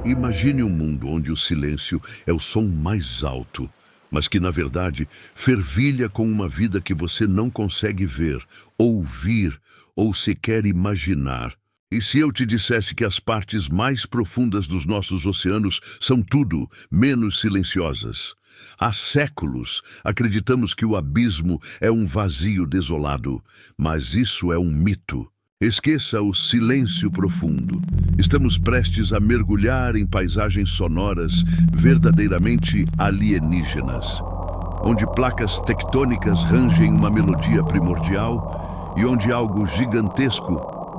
Imagine um mundo onde o silêncio é o som mais alto, mas que, na verdade, fervilha com uma vida que você não consegue ver, ouvir ou sequer imaginar. E se eu te dissesse que as partes mais profundas dos nossos oceanos são tudo menos silenciosas? Há séculos acreditamos que o abismo é um vazio desolado, mas isso é um mito. Esqueça o silêncio profundo. Estamos prestes a mergulhar em paisagens sonoras verdadeiramente alienígenas, onde placas tectônicas rangem uma melodia primordial e onde algo gigantesco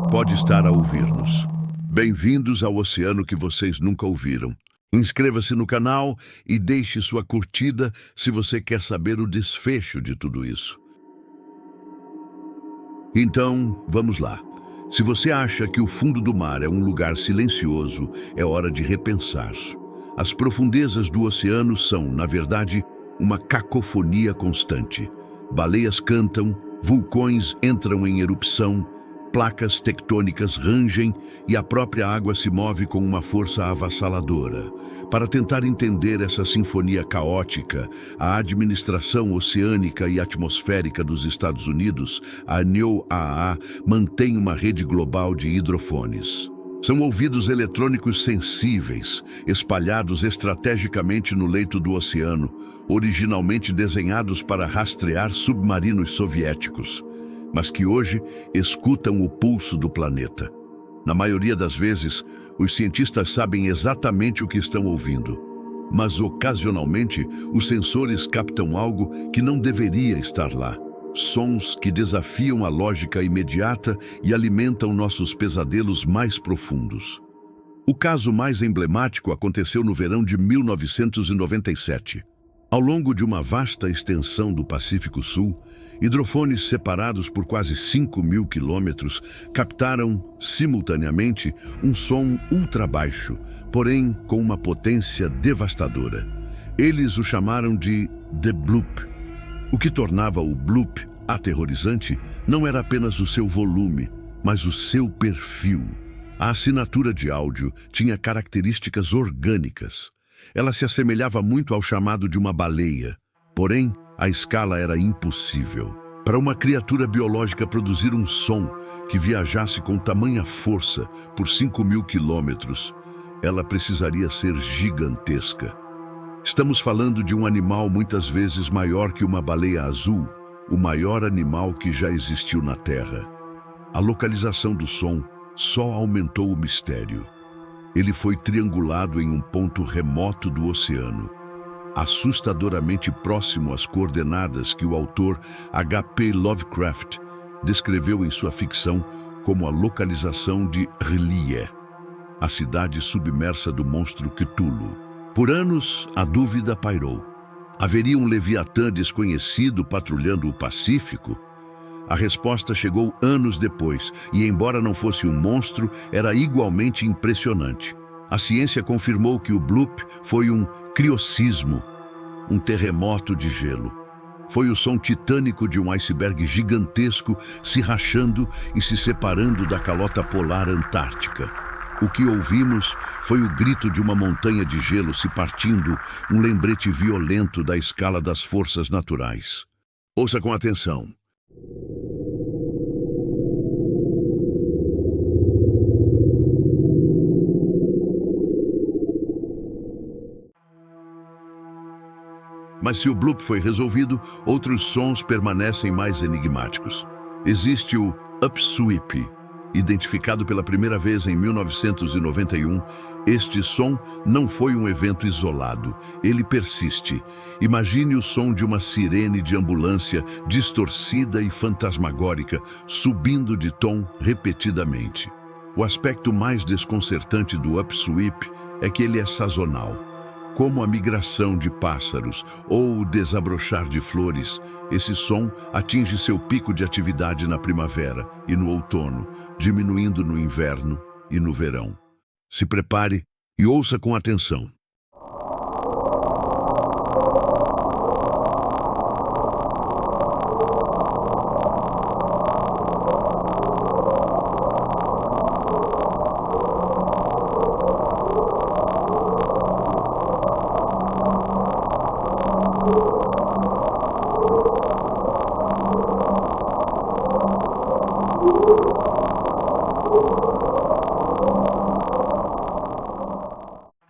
pode estar a ouvir-nos. Bem-vindos ao oceano que vocês nunca ouviram. Inscreva-se no canal e deixe sua curtida se você quer saber o desfecho de tudo isso. Então, vamos lá. Se você acha que o fundo do mar é um lugar silencioso, é hora de repensar. As profundezas do oceano são, na verdade, uma cacofonia constante. Baleias cantam, vulcões entram em erupção, placas tectônicas rangem e a própria água se move com uma força avassaladora. Para tentar entender essa sinfonia caótica, a Administração Oceânica e Atmosférica dos Estados Unidos, a NOAA, mantém uma rede global de hidrofones. São ouvidos eletrônicos sensíveis, espalhados estrategicamente no leito do oceano, originalmente desenhados para rastrear submarinos soviéticos, mas que hoje escutam o pulso do planeta. Na maioria das vezes, os cientistas sabem exatamente o que estão ouvindo, mas ocasionalmente os sensores captam algo que não deveria estar lá. Sons que desafiam a lógica imediata e alimentam nossos pesadelos mais profundos. O caso mais emblemático aconteceu no verão de 1997. Ao longo de uma vasta extensão do Pacífico Sul, hidrofones separados por quase 5.000 quilômetros captaram, simultaneamente, um som ultrabaixo, porém com uma potência devastadora. Eles o chamaram de The Bloop. O que tornava o bloop aterrorizante não era apenas o seu volume, mas o seu perfil. A assinatura de áudio tinha características orgânicas. Ela se assemelhava muito ao chamado de uma baleia, porém, a escala era impossível. Para uma criatura biológica produzir um som que viajasse com tamanha força por 5.000 quilômetros, ela precisaria ser gigantesca. Estamos falando de um animal muitas vezes maior que uma baleia azul, o maior animal que já existiu na Terra. A localização do som só aumentou o mistério. Ele foi triangulado em um ponto remoto do oceano, assustadoramente próximo às coordenadas que o autor H.P. Lovecraft descreveu em sua ficção como a localização de R'lyeh, a cidade submersa do monstro Cthulhu. Por anos, a dúvida pairou. Haveria um Leviatã desconhecido patrulhando o Pacífico? A resposta chegou anos depois, e embora não fosse um monstro, era igualmente impressionante. A ciência confirmou que o bloop foi um criocismo, um terremoto de gelo. Foi o som titânico de um iceberg gigantesco se rachando e se separando da calota polar antártica. O que ouvimos foi o grito de uma montanha de gelo se partindo, um lembrete violento da escala das forças naturais. Ouça com atenção. Mas se o bloop foi resolvido, outros sons permanecem mais enigmáticos. Existe o upsweep. Identificado pela primeira vez em 1991, este som não foi um evento isolado, ele persiste. Imagine o som de uma sirene de ambulância distorcida e fantasmagórica, subindo de tom repetidamente. O aspecto mais desconcertante do upsweep é que ele é sazonal. Como a migração de pássaros ou o desabrochar de flores, esse som atinge seu pico de atividade na primavera e no outono, diminuindo no inverno e no verão. Se prepare e ouça com atenção.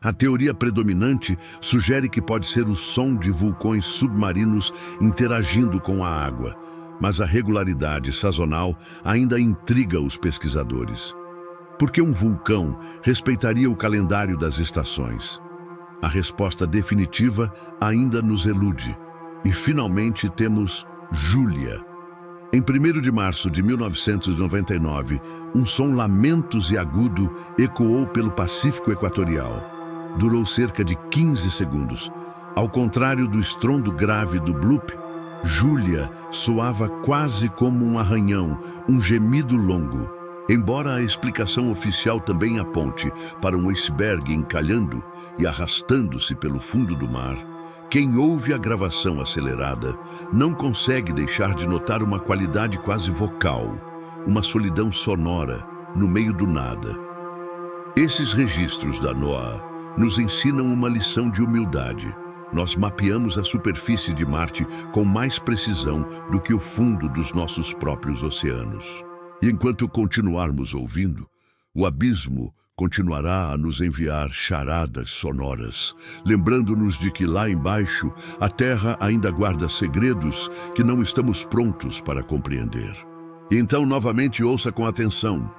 A teoria predominante sugere que pode ser o som de vulcões submarinos interagindo com a água, mas a regularidade sazonal ainda intriga os pesquisadores. Por que um vulcão respeitaria o calendário das estações? A resposta definitiva ainda nos elude. E finalmente temos Júlia. Em 1º de março de 1999, um som lamentos e agudo ecoou pelo Pacífico Equatorial. Durou cerca de 15 segundos. Ao contrário do estrondo grave do bloop, Júlia soava quase como um arranhão, um gemido longo. Embora a explicação oficial também aponte para um iceberg encalhando e arrastando-se pelo fundo do mar, quem ouve a gravação acelerada não consegue deixar de notar uma qualidade quase vocal, uma solidão sonora no meio do nada. Esses registros da NOAA nos ensinam uma lição de humildade. Nós mapeamos a superfície de Marte com mais precisão do que o fundo dos nossos próprios oceanos. E enquanto continuarmos ouvindo, o abismo continuará a nos enviar charadas sonoras, lembrando-nos de que lá embaixo a Terra ainda guarda segredos que não estamos prontos para compreender. E então, novamente, ouça com atenção.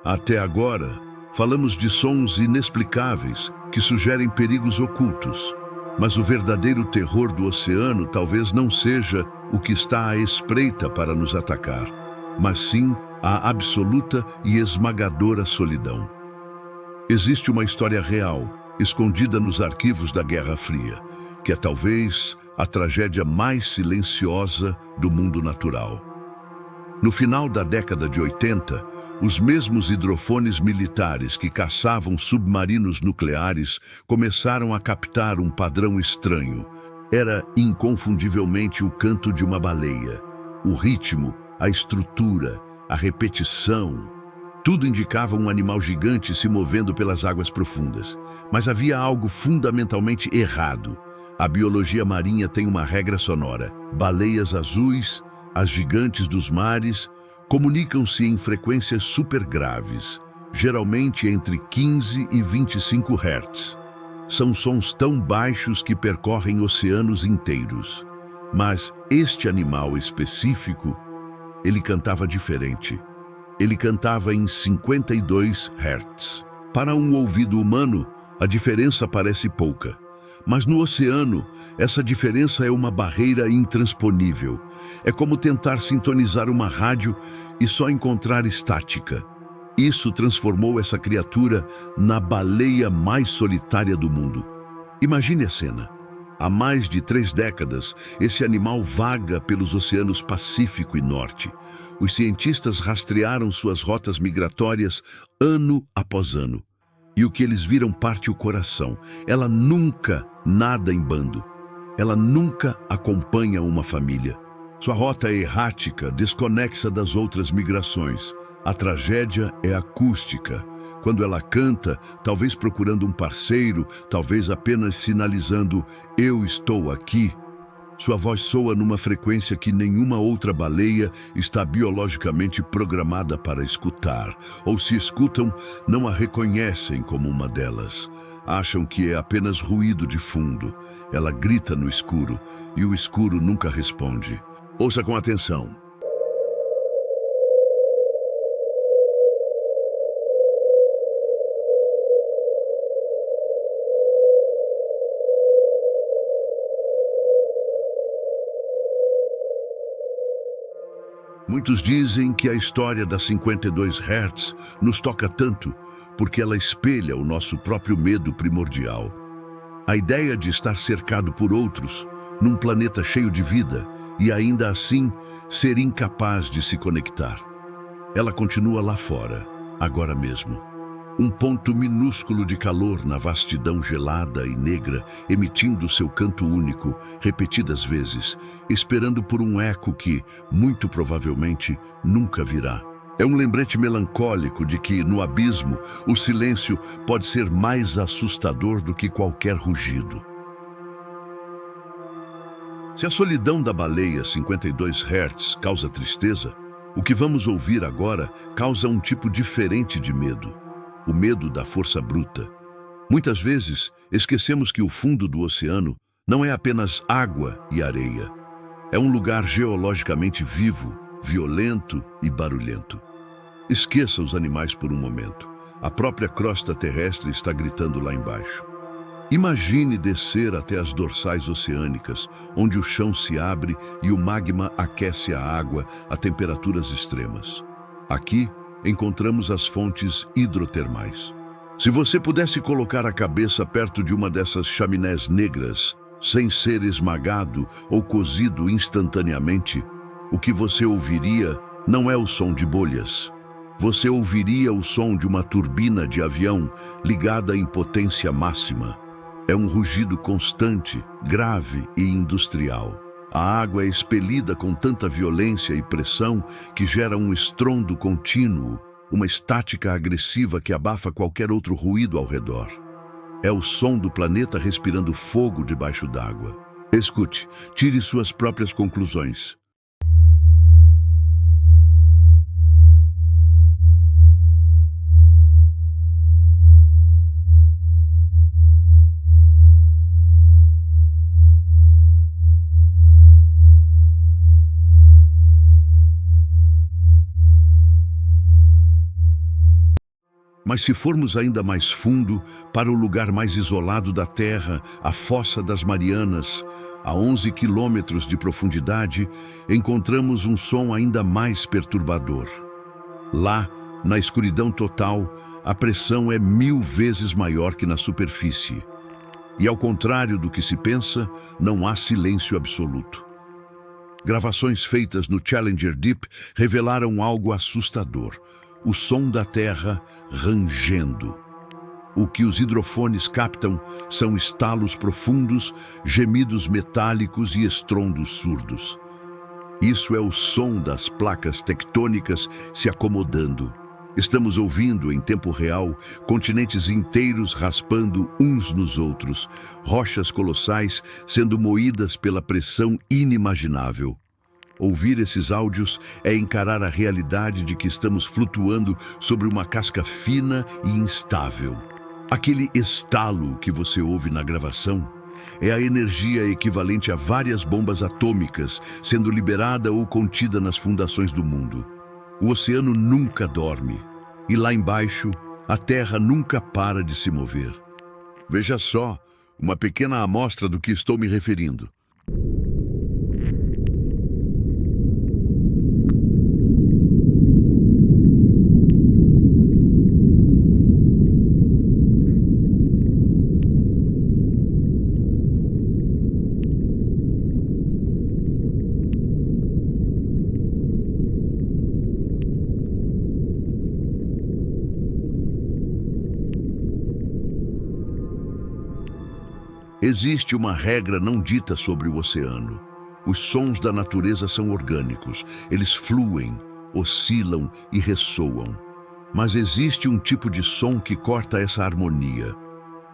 Até agora, falamos de sons inexplicáveis que sugerem perigos ocultos. Mas o verdadeiro terror do oceano talvez não seja o que está à espreita para nos atacar, mas sim a absoluta e esmagadora solidão. Existe uma história real, escondida nos arquivos da Guerra Fria, que é talvez a tragédia mais silenciosa do mundo natural. No final da década de 80, os mesmos hidrofones militares que caçavam submarinos nucleares começaram a captar um padrão estranho. Era inconfundivelmente o canto de uma baleia. O ritmo, a estrutura, a repetição, tudo indicava um animal gigante se movendo pelas águas profundas. Mas havia algo fundamentalmente errado. A biologia marinha tem uma regra sonora. Baleias azuis, as gigantes dos mares, comunicam-se em frequências super graves, geralmente entre 15 e 25 Hz. São sons tão baixos que percorrem oceanos inteiros. Mas este animal específico, ele cantava diferente. Ele cantava em 52 Hz. Para um ouvido humano, a diferença parece pouca. Mas no oceano, essa diferença é uma barreira intransponível. É como tentar sintonizar uma rádio e só encontrar estática. Isso transformou essa criatura na baleia mais solitária do mundo. Imagine a cena. Há mais de 3 décadas, esse animal vaga pelos oceanos Pacífico e Norte. Os cientistas rastrearam suas rotas migratórias ano após ano. E o que eles viram parte o coração. Ela nunca nada em bando. Ela nunca acompanha uma família. Sua rota é errática, desconexa das outras migrações. A tragédia é acústica. Quando ela canta, talvez procurando um parceiro, talvez apenas sinalizando "eu estou aqui", sua voz soa numa frequência que nenhuma outra baleia está biologicamente programada para escutar, ou se escutam, não a reconhecem como uma delas. Acham que é apenas ruído de fundo. Ela grita no escuro, e o escuro nunca responde. Ouça com atenção. Muitos dizem que a história das 52 Hz nos toca tanto porque ela espelha o nosso próprio medo primordial. A ideia de estar cercado por outros, num planeta cheio de vida, e ainda assim ser incapaz de se conectar. Ela continua lá fora, agora mesmo. Um ponto minúsculo de calor na vastidão gelada e negra, emitindo seu canto único, repetidas vezes, esperando por um eco que, muito provavelmente, nunca virá. É um lembrete melancólico de que, no abismo, o silêncio pode ser mais assustador do que qualquer rugido. Se a solidão da baleia 52 Hz causa tristeza, o que vamos ouvir agora causa um tipo diferente de medo, o medo da força bruta. Muitas vezes, esquecemos que o fundo do oceano não é apenas água e areia. É um lugar geologicamente vivo, violento e barulhento. Esqueça os animais por um momento. A própria crosta terrestre está gritando lá embaixo. Imagine descer até as dorsais oceânicas, onde o chão se abre e o magma aquece a água a temperaturas extremas. Aqui, encontramos as fontes hidrotermais. Se você pudesse colocar a cabeça perto de uma dessas chaminés negras, sem ser esmagado ou cozido instantaneamente, o que você ouviria não é o som de bolhas. Você ouviria o som de uma turbina de avião ligada em potência máxima. É um rugido constante, grave e industrial. A água é expelida com tanta violência e pressão que gera um estrondo contínuo, uma estática agressiva que abafa qualquer outro ruído ao redor. É o som do planeta respirando fogo debaixo d'água. Escute, tire suas próprias conclusões. Mas se formos ainda mais fundo, para o lugar mais isolado da Terra, a Fossa das Marianas, a 11 quilômetros de profundidade, encontramos um som ainda mais perturbador. Lá, na escuridão total, a pressão é 1000 vezes maior que na superfície. E ao contrário do que se pensa, não há silêncio absoluto. Gravações feitas no Challenger Deep revelaram algo assustador. O som da Terra rangendo. O que os hidrofones captam são estalos profundos, gemidos metálicos e estrondos surdos. Isso é o som das placas tectônicas se acomodando. Estamos ouvindo, em tempo real, continentes inteiros raspando uns nos outros, rochas colossais sendo moídas pela pressão inimaginável. Ouvir esses áudios é encarar a realidade de que estamos flutuando sobre uma casca fina e instável. Aquele estalo que você ouve na gravação é a energia equivalente a várias bombas atômicas sendo liberada ou contida nas fundações do mundo. O oceano nunca dorme, e lá embaixo, a Terra nunca para de se mover. Veja só, uma pequena amostra do que estou me referindo. Existe uma regra não dita sobre o oceano. Os sons da natureza são orgânicos. Eles fluem, oscilam e ressoam. Mas existe um tipo de som que corta essa harmonia.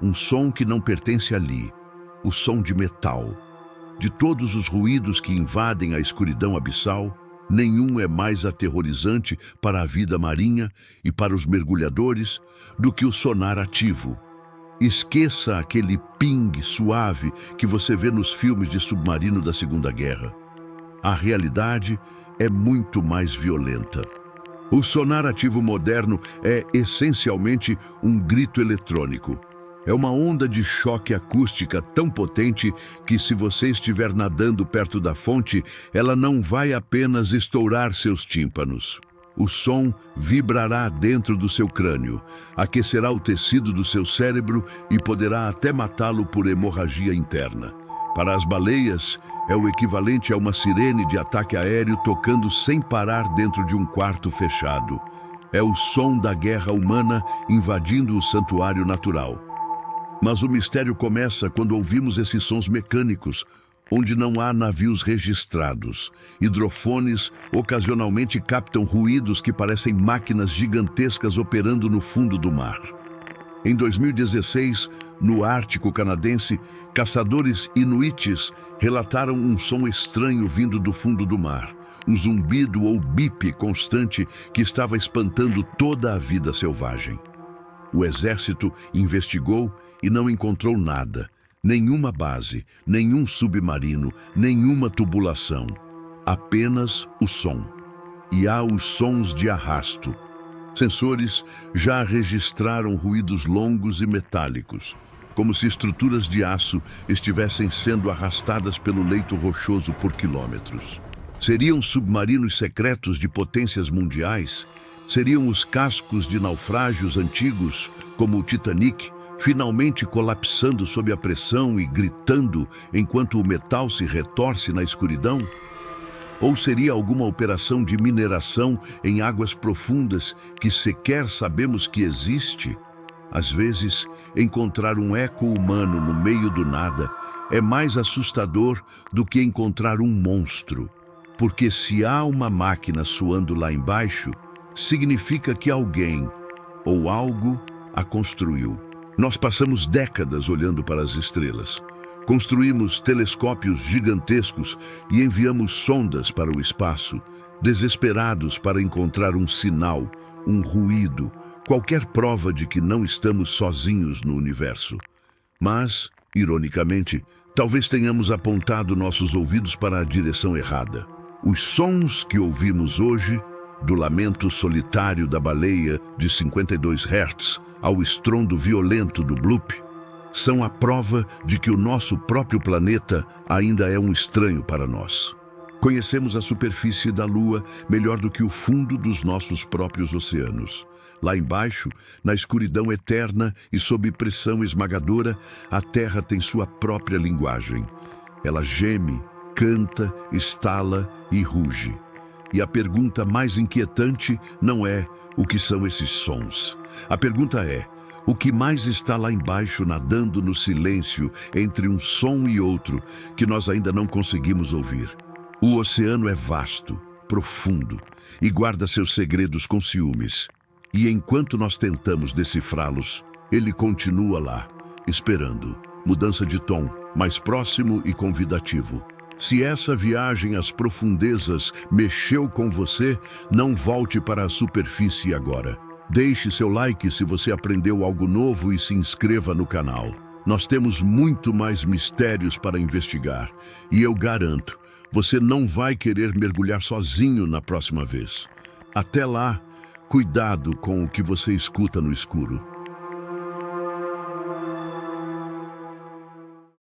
Um som que não pertence ali. O som de metal. De todos os ruídos que invadem a escuridão abissal, nenhum é mais aterrorizante para a vida marinha e para os mergulhadores do que o sonar ativo. Esqueça aquele ping suave que você vê nos filmes de submarino da Segunda Guerra. A realidade é muito mais violenta. O sonar ativo moderno é essencialmente um grito eletrônico. É uma onda de choque acústica tão potente que, se você estiver nadando perto da fonte, ela não vai apenas estourar seus tímpanos. O som vibrará dentro do seu crânio, aquecerá o tecido do seu cérebro e poderá até matá-lo por hemorragia interna. Para as baleias, é o equivalente a uma sirene de ataque aéreo tocando sem parar dentro de um quarto fechado. É o som da guerra humana invadindo o santuário natural. Mas o mistério começa quando ouvimos esses sons mecânicos, onde não há navios registrados. Hidrofones ocasionalmente captam ruídos que parecem máquinas gigantescas operando no fundo do mar. Em 2016, no Ártico canadense, caçadores inuites relataram um som estranho vindo do fundo do mar, um zumbido ou bip constante que estava espantando toda a vida selvagem. O exército investigou e não encontrou nada, nenhuma base, nenhum submarino, nenhuma tubulação, apenas o som. E há os sons de arrasto. Sensores já registraram ruídos longos e metálicos, como se estruturas de aço estivessem sendo arrastadas pelo leito rochoso por quilômetros. Seriam submarinos secretos de potências mundiais? Seriam os cascos de naufrágios antigos, como o Titanic, finalmente colapsando sob a pressão e gritando enquanto o metal se retorce na escuridão? Ou seria alguma operação de mineração em águas profundas que sequer sabemos que existe? Às vezes, encontrar um eco humano no meio do nada é mais assustador do que encontrar um monstro. Porque se há uma máquina soando lá embaixo, significa que alguém ou algo a construiu. Nós passamos décadas olhando para as estrelas. Construímos telescópios gigantescos e enviamos sondas para o espaço, desesperados para encontrar um sinal, um ruído, qualquer prova de que não estamos sozinhos no universo. Mas, ironicamente, talvez tenhamos apontado nossos ouvidos para a direção errada. Os sons que ouvimos hoje, do lamento solitário da baleia de 52 Hz ao estrondo violento do bloop, são a prova de que o nosso próprio planeta ainda é um estranho para nós. Conhecemos a superfície da Lua melhor do que o fundo dos nossos próprios oceanos. Lá embaixo, na escuridão eterna e sob pressão esmagadora, a Terra tem sua própria linguagem. Ela geme, canta, estala e ruge. E a pergunta mais inquietante não é o que são esses sons. A pergunta é: o que mais está lá embaixo nadando no silêncio entre um som e outro que nós ainda não conseguimos ouvir? O oceano é vasto, profundo e guarda seus segredos com ciúmes. E enquanto nós tentamos decifrá-los, ele continua lá, esperando. Mudança de tom, mais próximo e convidativo. Se essa viagem às profundezas mexeu com você, não volte para a superfície agora. Deixe seu like se você aprendeu algo novo e se inscreva no canal. Nós temos muito mais mistérios para investigar e eu garanto, você não vai querer mergulhar sozinho na próxima vez. Até lá, cuidado com o que você escuta no escuro.